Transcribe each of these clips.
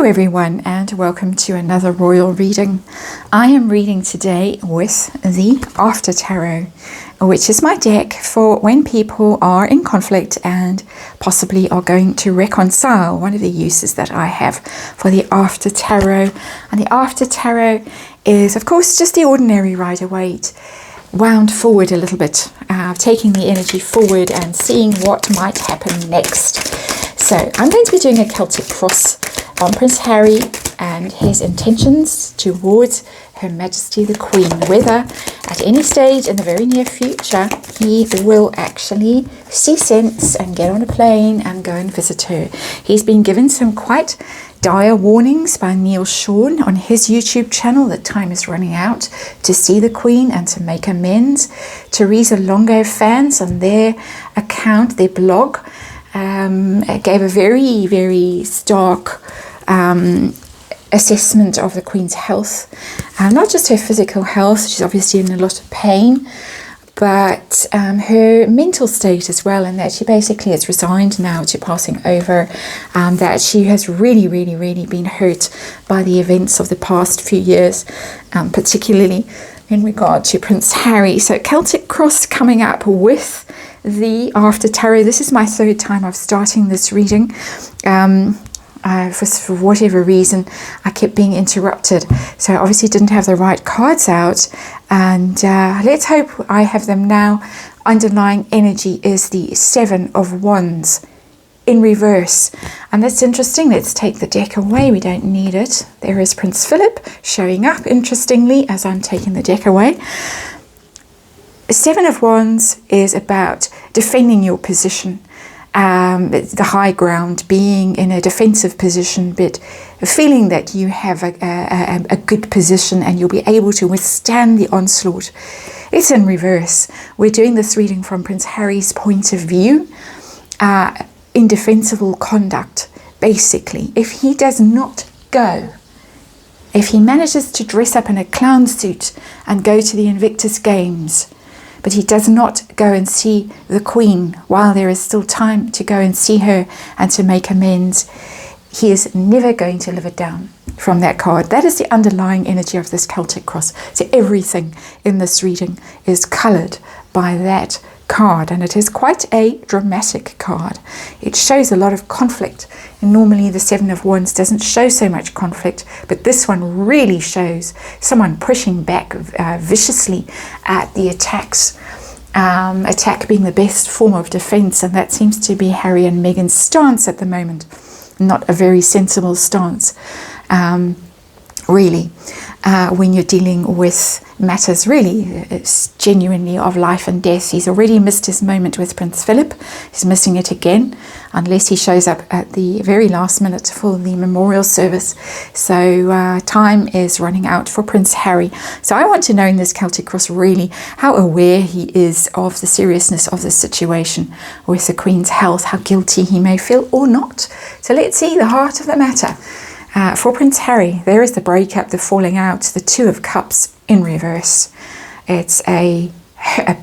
Hello everyone and welcome to another royal reading. I am reading today with the After Tarot, which is my deck for when people are in conflict and possibly are going to reconcile. One of the uses that I have for the After Tarot. And the After Tarot is of course just the ordinary Rider-Waite wound forward a little bit, taking the energy forward and seeing what might happen next. So I'm going to be doing a Celtic cross on Prince Harry and his intentions towards Her Majesty the Queen, whether at any stage in the very near future he will actually see sense and get on a plane and go and visit her. He's been given some quite dire warnings by Neil Sean on his YouTube channel that time is running out to see the Queen and to make amends. Teresa Longo fans on their account, their blog, gave a very, very stark assessment of the Queen's health, not just her physical health, she's obviously in a lot of pain, but her mental state as well, and that she basically is resigned now to passing over, that she has really been hurt by the events of the past few years, particularly in regard to Prince Harry. So Celtic cross coming up with the After Tarot. This is my third time of starting this reading. For whatever reason I kept being interrupted, so I obviously didn't have the right cards out, and let's hope I have them now. Underlying energy is the Seven of Wands in reverse, and that's interesting. Let's take the deck away, we don't need it. There is Prince Philip showing up interestingly as I'm taking the deck away. Seven of Wands is about defending your position, the high ground, being in a defensive position, but feeling that you have a good position and you'll be able to withstand the onslaught. It's in reverse. We're doing this reading from Prince Harry's point of view, indefensible conduct, basically. If he does not go, if he manages to dress up in a clown suit and go to the Invictus Games, but he does not go and see the Queen while there is still time to go and see her and to make amends, he is never going to live it down from that card. That is the underlying energy of this Celtic cross. So everything in this reading is coloured by that card, and it is quite a dramatic card. It shows a lot of conflict, and normally the Seven of Wands doesn't show so much conflict, but this one really shows someone pushing back viciously at the attacks. Attack being the best form of defense, and that seems to be Harry and Meghan's stance at the moment. Not a very sensible stance, really, when you're dealing with matters really genuinely of life and death. He's already missed his moment with Prince Philip. He's missing it again unless he shows up at the very last minute for the memorial service. So time is running out for Prince Harry. So I want to know in this Celtic cross really how aware he is of the seriousness of the situation with the Queen's health, how guilty he may feel or not. So let's see the heart of the matter. For Prince Harry, there is the breakup, the falling out, the Two of Cups in reverse. It's a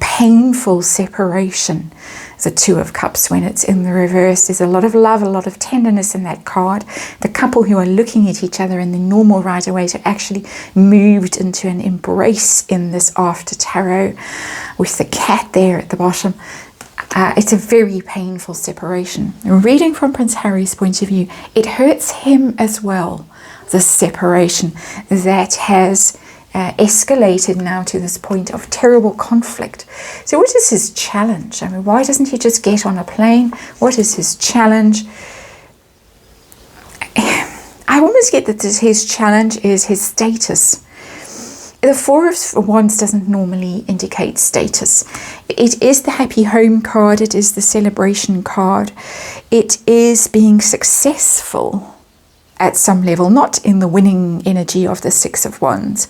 painful separation, the Two of Cups, when it's in the reverse. There's a lot of love, a lot of tenderness in that card. The couple who are looking at each other in the normal Rider-Waite are actually moved into an embrace in this After Tarot with the cat there at the bottom. It's a very painful separation. Reading from Prince Harry's point of view, it hurts him as well, this separation that has escalated now to this point of terrible conflict. So what is his challenge? I mean, why doesn't he just get on a plane? What is his challenge? I almost get that his challenge is his status. The Four of Wands doesn't normally indicate status. It is the happy home card. It is the celebration card. It is being successful at some level, not in the winning energy of the Six of Wands,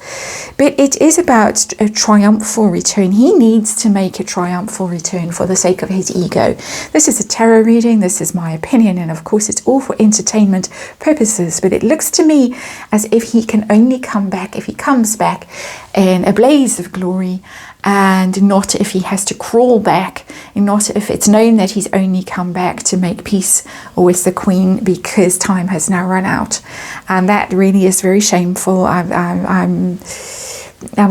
but it is about a triumphal return. He needs to make a triumphal return for the sake of his ego. This is a tarot reading, this is my opinion, and of course it's all for entertainment purposes, but it looks to me as if he can only come back, if he comes back in a blaze of glory and not if he has to crawl back, and not if it's known that he's only come back to make peace with the Queen because time has now run out. And that really is very shameful. I'm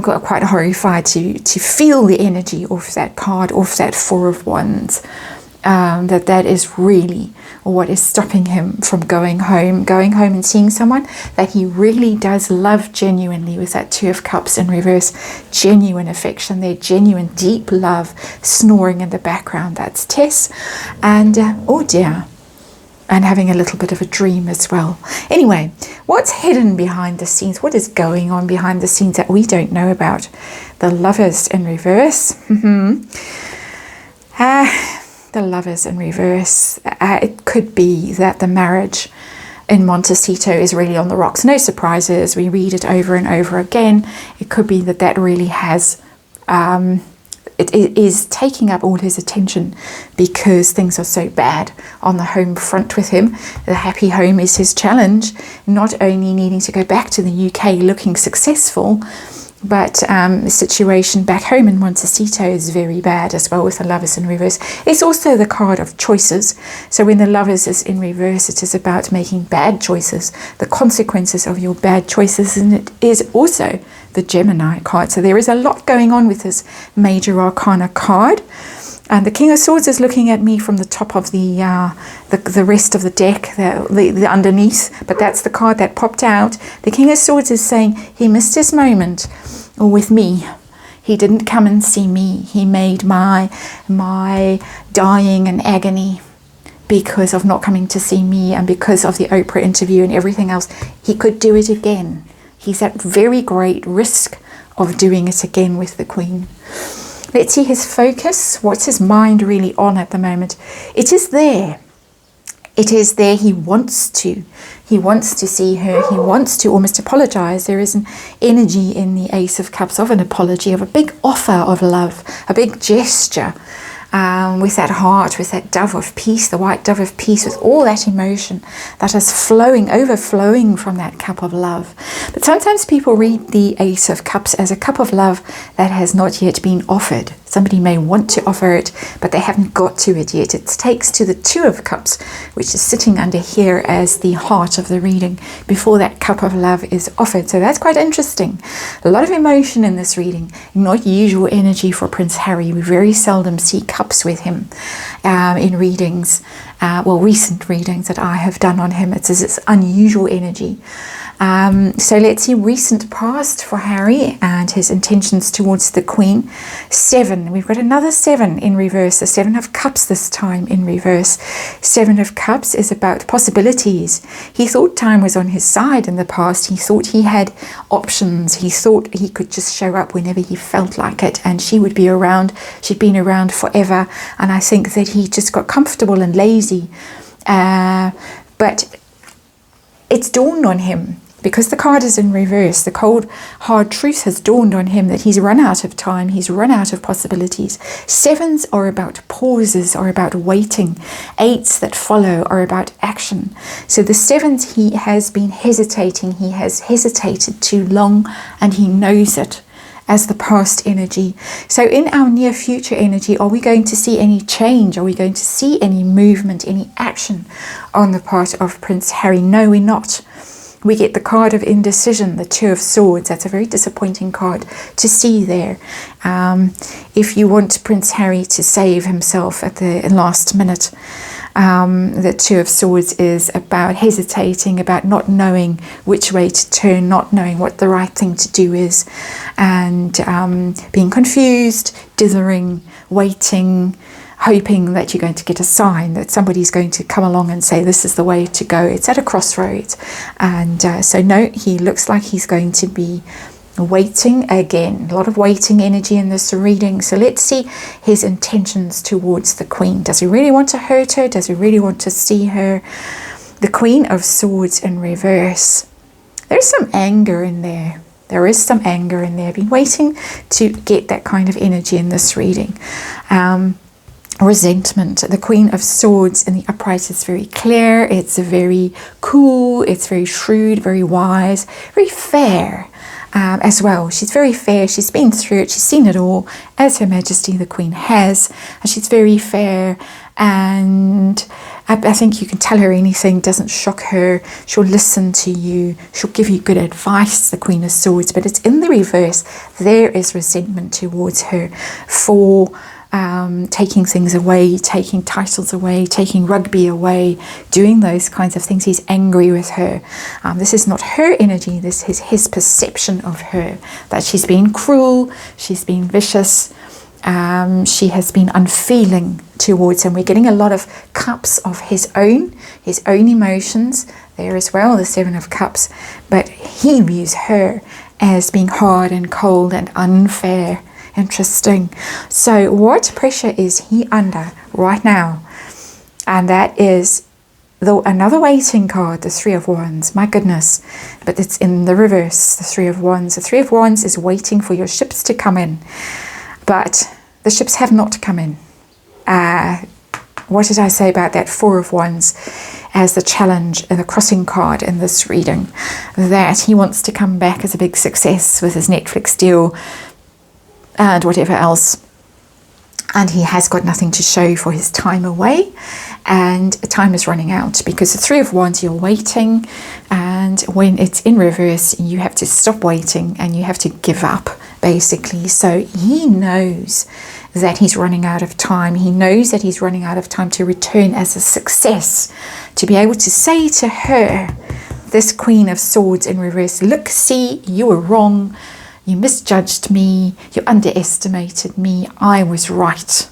quite horrified to feel the energy of that card, of that Four of Wands. That is really what is stopping him from going home and seeing someone that he really does love genuinely, with that Two of Cups in reverse. Genuine affection there, genuine deep love snoring in the background. That's Tess. And oh dear, and having a little bit of a dream as well. Anyway, what's hidden behind the scenes? What is going on behind the scenes that we don't know about? The Lovers in reverse. The Lovers in reverse. It could be that the marriage in Montecito is really on the rocks. No surprises. We read it over and over again. It could be that really has... it is taking up all his attention because things are so bad on the home front with him. The happy home is his challenge. Not only needing to go back to the UK looking successful, but the situation back home in Montecito is very bad as well, with the Lovers in reverse. It's also the card of choices. So when the Lovers is in reverse, it is about making bad choices, the consequences of your bad choices, and it is also the Gemini card. So there is a lot going on with this Major Arcana card. And the King of Swords is looking at me from the top of the rest of the deck, the underneath, but that's the card that popped out. The King of Swords is saying he missed his moment with me. He didn't come and see me. He made my dying and agony because of not coming to see me, and because of the Oprah interview and everything else. He could do it again. He's at very great risk of doing it again with the Queen. Let's see his focus. What's his mind really on at the moment? It is there. It is there. He wants to. He wants to see her. He wants to almost apologize. There is an energy in the Ace of Cups of an apology, of a big offer of love, a big gesture. With that heart, with that dove of peace, the white dove of peace, with all that emotion that is overflowing from that cup of love. But sometimes people read the Ace of Cups as a cup of love that has not yet been offered. Somebody may want to offer it, but they haven't got to it yet. It takes to the Two of Cups, which is sitting under here as the heart of the reading, before that cup of love is offered. So that's quite interesting. A lot of emotion in this reading, not usual energy for Prince Harry. We very seldom see cups with him in readings, recent readings that I have done on him. It's unusual energy. So let's see recent past for Harry and his intentions towards the Queen. 7. We've got another 7 in reverse. The 7 of Cups this time in reverse. 7 of Cups is about possibilities. He thought time was on his side in the past. He thought he had options. He thought he could just show up whenever he felt like it, and she would be around. She'd been around forever, and I think that he just got comfortable and lazy. But it's dawned on him, because the card is in reverse, the cold, hard truth has dawned on him that he's run out of time, he's run out of possibilities. 7s are about pauses, are about waiting. 8s that follow are about action. So the 7s, he has been hesitating, he has hesitated too long, and he knows it as the past energy. So in our near future energy, are we going to see any change? Are we going to see any movement, any action on the part of Prince Harry? No, we're not. We get the card of indecision, the Two of Swords. That's a very disappointing card to see there. If you want Prince Harry to save himself at the last minute, the Two of Swords is about hesitating, about not knowing which way to turn, not knowing what the right thing to do is, and being confused, dithering, waiting, hoping that you're going to get a sign, that somebody's going to come along and say this is the way to go. It's at a crossroads. And so no, he looks like he's going to be waiting again. A lot of waiting energy in this reading. So let's see his intentions towards the Queen. Does he really want to hurt her? Does he really want to see her? The Queen of Swords in reverse. There's some anger in there. There is some anger in there. I've been waiting to get that kind of energy in this reading. resentment. The Queen of Swords in the upright is very clear, it's very cool, it's very shrewd, very wise, very fair as well. She's very fair, she's been through it, she's seen it all, as Her Majesty the Queen has, and she's very fair, and I think you can tell her anything, doesn't shock her, she'll listen to you, she'll give you good advice, the Queen of Swords. But it's in the reverse, there is resentment towards her for taking things away, taking titles away, taking rugby away, doing those kinds of things. He's angry with her. This is not her energy, this is his perception of her, that she's been cruel, she's been vicious, she has been unfeeling towards him. We're getting a lot of cups of his own emotions there as well, the Seven of Cups, but he views her as being hard and cold and unfair. Interesting. So what pressure is he under right now? And that is another waiting card, the Three of Wands. My goodness, but it's in the reverse, the Three of Wands. The Three of Wands is waiting for your ships to come in, but the ships have not come in. What did I say about that Four of Wands as the challenge and the crossing card in this reading? That he wants to come back as a big success with his Netflix deal and whatever else, and he has got nothing to show for his time away, and time is running out, because the Three of Wands, you're waiting, and when it's in reverse you have to stop waiting and you have to give up, basically. So he knows that he's running out of time. He knows that he's running out of time to return as a success, to be able to say to her, this Queen of Swords in reverse, look, see, you were wrong. You misjudged me, you underestimated me, I was right.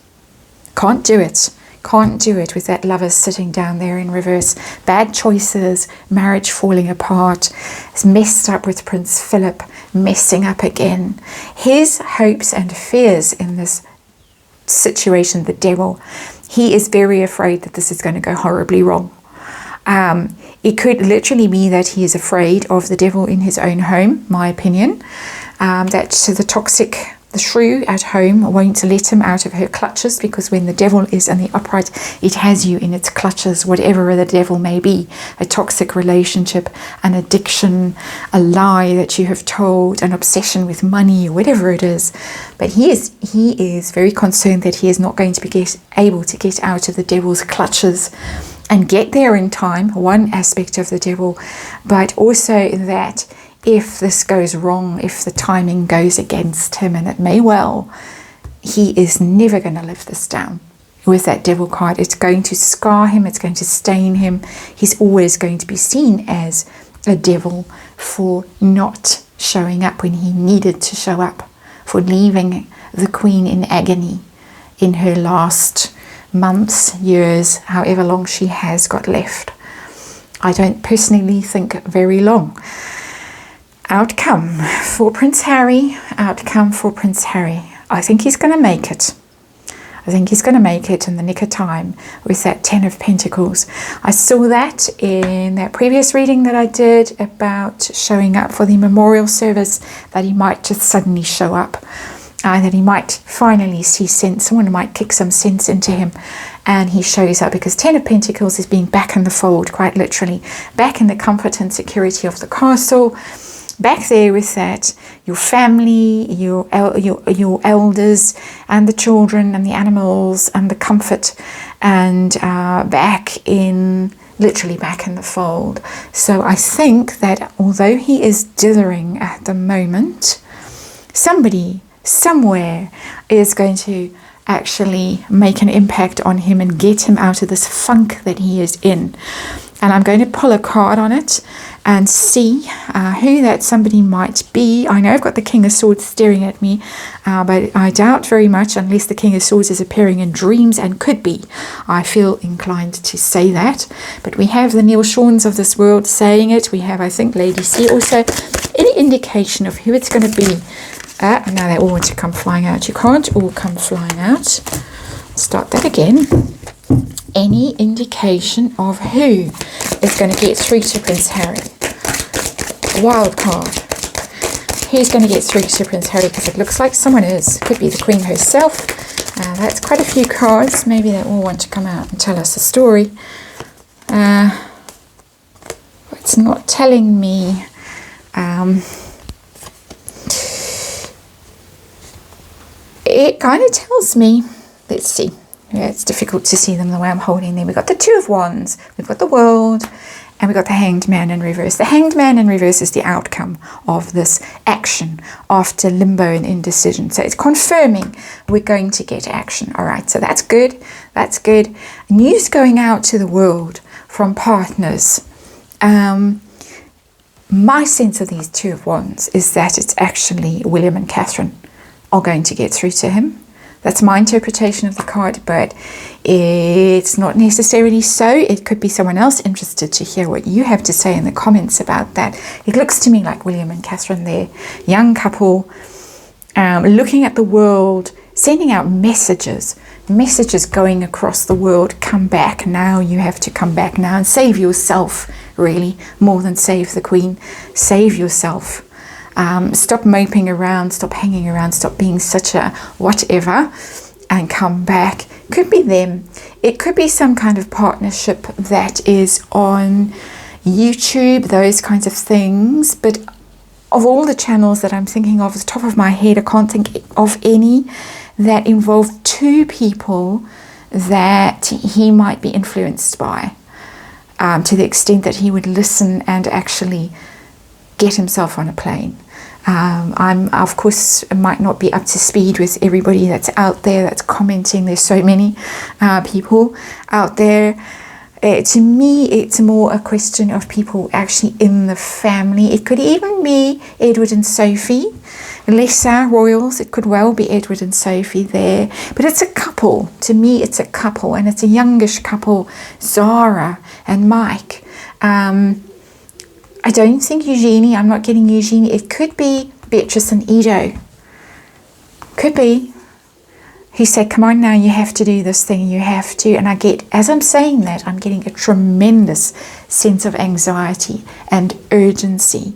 Can't do it. Can't do it with that Lover sitting down there in reverse. Bad choices, marriage falling apart, it's messed up with Prince Philip, messing up again. His hopes and fears in this situation, the devil, he is very afraid that this is going to go horribly wrong. It could literally be that he is afraid of the devil in his own home, my opinion. That the toxic, the shrew at home won't let him out of her clutches, because when the devil is in the upright, it has you in its clutches, whatever the devil may be. A toxic relationship, an addiction, a lie that you have told, an obsession with money, whatever it is. But he is very concerned that he is not going to be able to get out of the devil's clutches and get there in time, one aspect of the devil, but also that if this goes wrong, if the timing goes against him, and it may well, he is never going to live this down. With that devil card, it's going to scar him, it's going to stain him. He's always going to be seen as a devil for not showing up when he needed to show up, for leaving the Queen in agony in her last months, years, however long she has got left. I don't personally think very long. Outcome for Prince Harry, outcome for Prince Harry. I think he's going to make it. I think he's going to make it in the nick of time with that Ten of Pentacles. I saw that in that previous reading that I did about showing up for the memorial service, that he might just suddenly show up. That he might finally see sense, someone might kick some sense into him, and he shows up, because Ten of Pentacles is being back in the fold, quite literally, back in the comfort and security of the castle, back there with that, your family, your elders, and the children, and the animals, and the comfort, and literally back in the fold. So I think that although he is dithering at the moment, somebody somewhere is going to actually make an impact on him and get him out of this funk that he is in. And I'm going to pull a card on it and see who that somebody might be. I know I've got the King of Swords staring at me, but I doubt very much, unless the King of Swords is appearing in dreams, and could be. I feel inclined to say that. But we have the Neil Shawns of this world saying it. We have, I think, Lady C also. Any indication of who it's going to be? Now they all want to come flying out. You can't all come flying out. Start that again. Any indication of who is going to get through to Prince Harry? Wild card. Who's going to get through to Prince Harry? Because it looks like someone is. Could be the Queen herself. That's quite a few cards. Maybe they all want to come out and tell us a story. It's not telling me. It kind of tells me, let's see. Yeah, it's difficult to see them the way I'm holding them. We've got the Two of Wands, we've got the World, and we've got the Hanged Man in reverse. The Hanged Man in reverse is the outcome of this action after limbo and indecision. So it's confirming we're going to get action. All right, so that's good. That's good. News going out to the world from partners. My sense of these Two of Wands is that it's actually William and Catherine are going to get through to him. That's my interpretation of the card, but it's not necessarily so. It could be someone else interested to hear what you have to say in the comments about that. It looks to me like William and Catherine, they're young couple, looking at the world, sending out messages going across the world. Come back now, you have to come back now and save yourself, really, more than save the Queen. Save yourself. Stop moping around, stop hanging around, stop being such a whatever, and come back. Could be them. It could be some kind of partnership that is on YouTube, those kinds of things. But of all the channels that I'm thinking of, at the top of my head, I can't think of any that involve two people that he might be influenced by, to the extent that he would listen and actually get himself on a plane. I'm, of course, might not be up to speed with everybody that's out there that's commenting. There's so many people out there. To me, it's more a question of people actually in the family. It could even be Edward and Sophie, lesser royals. It could well be Edward and Sophie there. But it's a couple. To me, it's a couple, and it's a youngish couple, Zara and Mike. I don't think Eugenie, I'm not getting Eugenie. It could be Beatrice and Edo. Could be. He said, come on now, you have to do this thing, you have to. And I get, as I'm saying that, I'm getting a tremendous sense of anxiety and urgency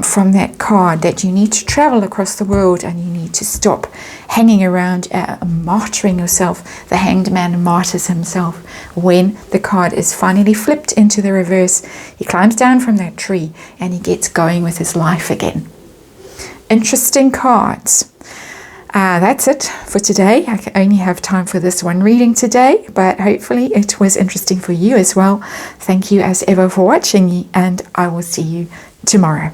from that card, that you need to travel across the world and you need to stop hanging around, martyring yourself. The Hanged Man martyrs himself when the card is finally flipped into the reverse. He climbs down from that tree and he gets going with his life again. Interesting cards. That's it for today. I only have time for this one reading today, but hopefully it was interesting for you as well. Thank you as ever for watching, and I will see you tomorrow.